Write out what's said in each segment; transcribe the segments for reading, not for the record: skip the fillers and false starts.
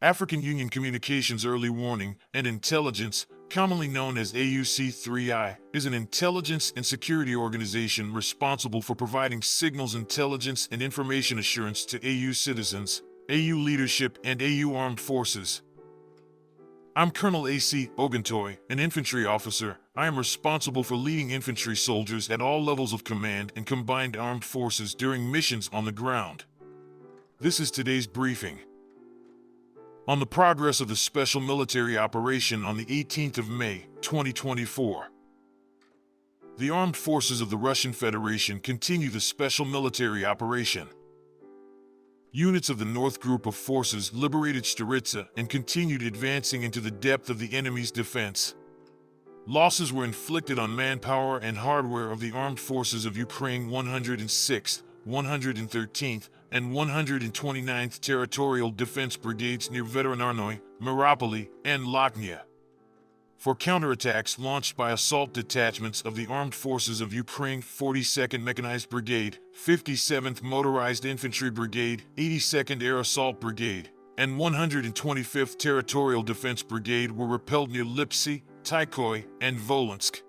African Union Communications Early Warning and Intelligence, commonly known as AUC3I, is an intelligence and security organization responsible for providing signals intelligence and information assurance to AU citizens, AU leadership, and AU armed forces. I'm Colonel A.C. Oguntoye, an infantry officer. I am responsible for leading infantry soldiers at all levels of command and combined armed forces during missions on the ground. This is today's briefing. On the progress of the special military operation on the 18th of May, 2024. The armed forces of the Russian Federation continue the special military operation. Units of the North Group of Forces liberated Staritsa and continued advancing into the depth of the enemy's defense. Losses were inflicted on manpower and hardware of the armed forces of Ukraine 106th, 113th, and 129th Territorial Defense Brigades near Veteranarnoy, Mariupol, and Lochnia. For counterattacks launched by assault detachments of the Armed Forces of Ukraine 42nd Mechanized Brigade, 57th Motorized Infantry Brigade, 82nd Air Assault Brigade, and 125th Territorial Defense Brigade were repelled near Lipsy, Tykoy, and Volinsk.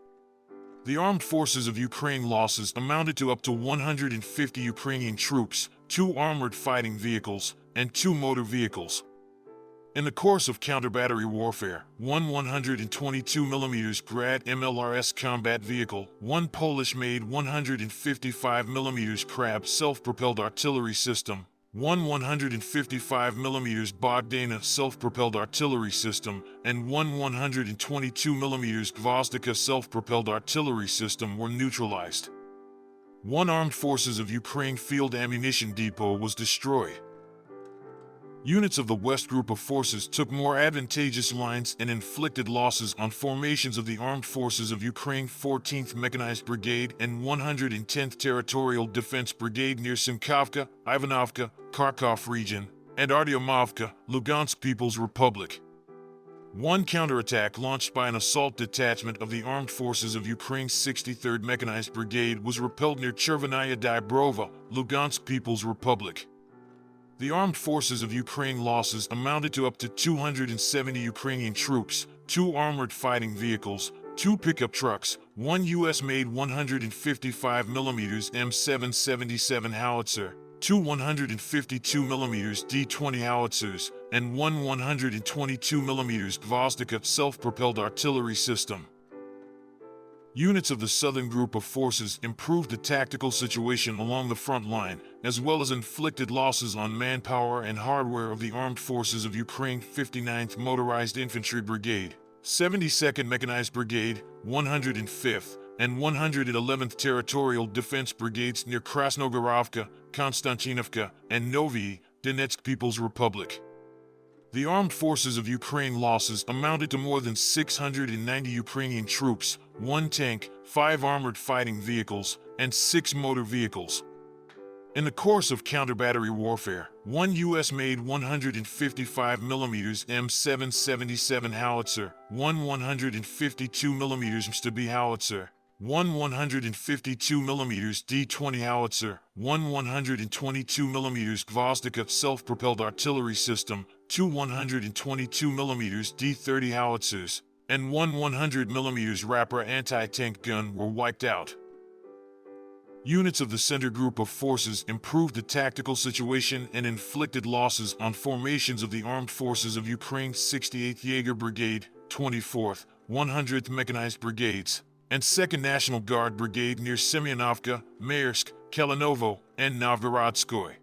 The Armed Forces of Ukraine losses amounted to up to 150 Ukrainian troops, 2 armored fighting vehicles, and 2 motor vehicles. In the course of counter-battery warfare, 1 122mm Grad MLRS combat vehicle, 1 Polish-made 155mm Krab self-propelled artillery system, 1 155mm Bogdana self-propelled artillery system, and 1 122mm Gvozdika self-propelled artillery system were neutralized. 1 Armed Forces of Ukraine field ammunition depot was destroyed. Units of the West Group of Forces took more advantageous lines and inflicted losses on formations of the Armed Forces of Ukraine 14th Mechanized Brigade and 110th Territorial Defense Brigade near Simkovka, Ivanovka, Kharkov region, and Artyomovka, Lugansk People's Republic. 1 counterattack launched by an assault detachment of the Armed Forces of Ukraine 63rd Mechanized Brigade was repelled near Chervenaya Dybrova, Lugansk People's Republic. The Armed Forces of Ukraine losses amounted to up to 270 Ukrainian troops, 2 armored fighting vehicles, 2 pickup trucks, 1 U.S.-made 155mm M777 howitzer, 2 152mm D-20 howitzers, and 1 122mm Gvozdika self-propelled artillery system. Units of the Southern Group of Forces improved the tactical situation along the front line, as well as inflicted losses on manpower and hardware of the Armed Forces of Ukraine 59th Motorized Infantry Brigade, 72nd Mechanized Brigade, 105th, and 111th Territorial Defense Brigades near Krasnogorovka, Konstantinovka, and Novyi, Donetsk People's Republic. The Armed Forces of Ukraine losses amounted to more than 690 Ukrainian troops, 1 tank, 5 armored fighting vehicles, and 6 motor vehicles. In the course of counter-battery warfare, 1 U.S.-made 155mm M777 howitzer, 1 152mm Mstabi howitzer, 1 152mm D-20 howitzer, 1 122mm Gvozdika self-propelled artillery system, 2 122mm D-30 howitzers, and 1 100mm Raptor anti-tank gun were wiped out. Units of the Center Group of Forces improved the tactical situation and inflicted losses on formations of the Armed Forces of Ukraine 68th Jaeger Brigade, 24th, 100th Mechanized Brigades, and 2nd National Guard Brigade near Semyonovka, Maersk, Kalinovo, and Novgorodskoye.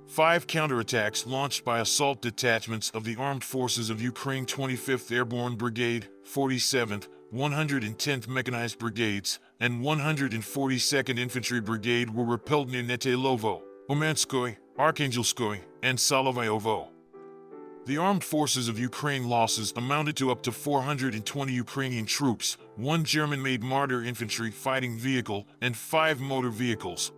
5 counterattacks launched by assault detachments of the Armed Forces of Ukraine 25th Airborne Brigade, 47th, 110th Mechanized Brigades, and 142nd Infantry Brigade were repelled near Netaylovo, Umanskoye, Arkhangelskoye, and Solovyovo. The Armed Forces of Ukraine losses amounted to up to 420 Ukrainian troops, 1 German-made Marder infantry fighting vehicle, and 5 motor vehicles.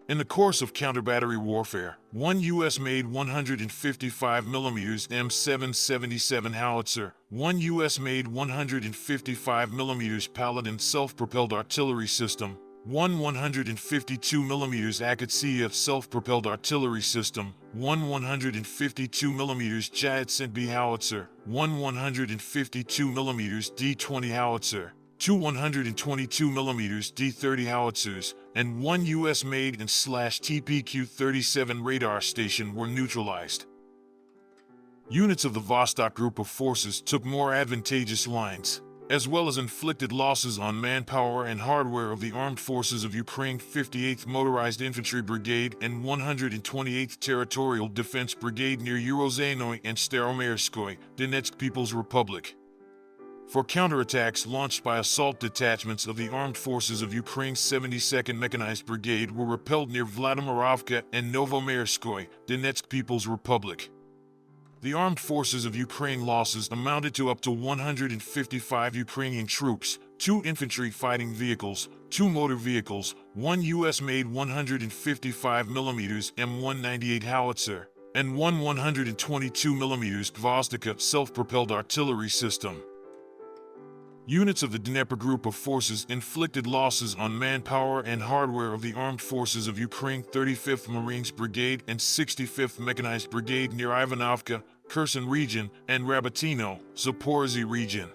In the course of counter-battery warfare, 1 U.S.-made 155mm M777 howitzer, 1 U.S.-made 155mm Paladin self-propelled artillery system, one 152mm AUC3I self-propelled artillery system, one 152mm Jaet-B howitzer, one 152mm D-20 howitzer, two 122mm D-30 howitzers, and one U.S.-made and TPQ-37 radar station were neutralized. Units of the Vostok group of forces took more advantageous lines, as well as inflicted losses on manpower and hardware of the Armed Forces of Ukraine 58th Motorized Infantry Brigade and 128th Territorial Defense Brigade near Urozhenoye and Staromaerskoye, Donetsk People's Republic. For counterattacks launched by assault detachments of the Armed Forces of Ukraine's 72nd Mechanized Brigade were repelled near Vladimirovka and Novomaerskoye, Donetsk People's Republic. The Armed Forces of Ukraine losses amounted to up to 155 Ukrainian troops, 2 infantry fighting vehicles, 2 motor vehicles, 1 U.S.-made 155mm M198 howitzer, and 1 122mm Gvozdika self-propelled artillery system. Units of the Dnieper Group of Forces inflicted losses on manpower and hardware of the Armed Forces of Ukraine 35th Marines Brigade and 65th Mechanized Brigade near Ivanovka, Kherson Region, and Rabatino, Zaporizhzhia Region.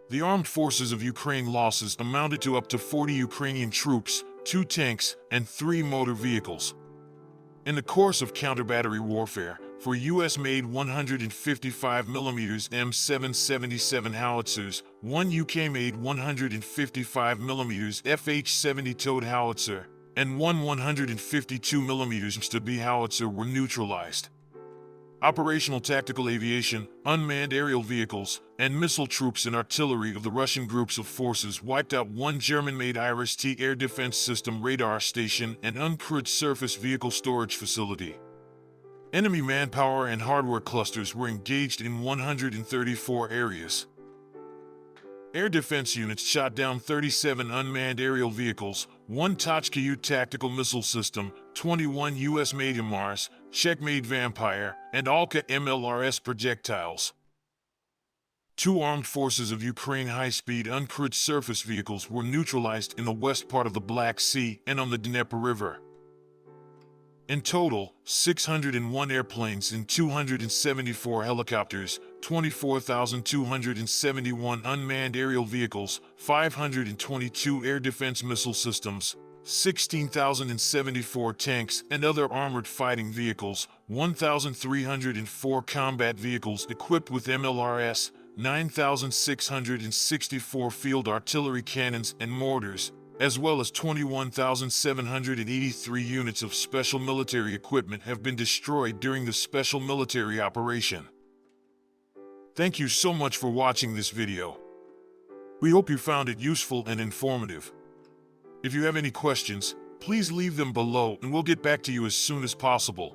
The Armed Forces of Ukraine losses amounted to up to 40 Ukrainian troops, 2 tanks, and 3 motor vehicles. In the course of counter-battery warfare, for U.S.-made 155mm M777 howitzers, 1 UK-made 155mm FH-70 towed howitzer, and 1 152mm STB howitzer were neutralized. Operational tactical aviation, unmanned aerial vehicles, and missile troops and artillery of the Russian groups of forces wiped out 1 German-made Iris-T air defense system radar station and uncrewed surface vehicle storage facility. Enemy manpower and hardware clusters were engaged in 134 areas. Air defense units shot down 37 unmanned aerial vehicles, 1 Tochka-U tactical missile system, 21 U.S.-made HIMARS, Czech-made Vampire, and Alka MLRS projectiles. 2 Armed Forces of Ukraine high-speed uncrewed surface vehicles were neutralized in the west part of the Black Sea and on the Dnieper River. In total, 601 airplanes and 274 helicopters, 24,271 unmanned aerial vehicles, 522 air defense missile systems, 16,074 tanks and other armored fighting vehicles, 1,304 combat vehicles equipped with MLRS, 9,664 field artillery cannons and mortars, as well as 21,783 units of special military equipment have been destroyed during the special military operation. Thank you so much for watching this video. We hope you found it useful and informative. If you have any questions, please leave them below and we'll get back to you as soon as possible.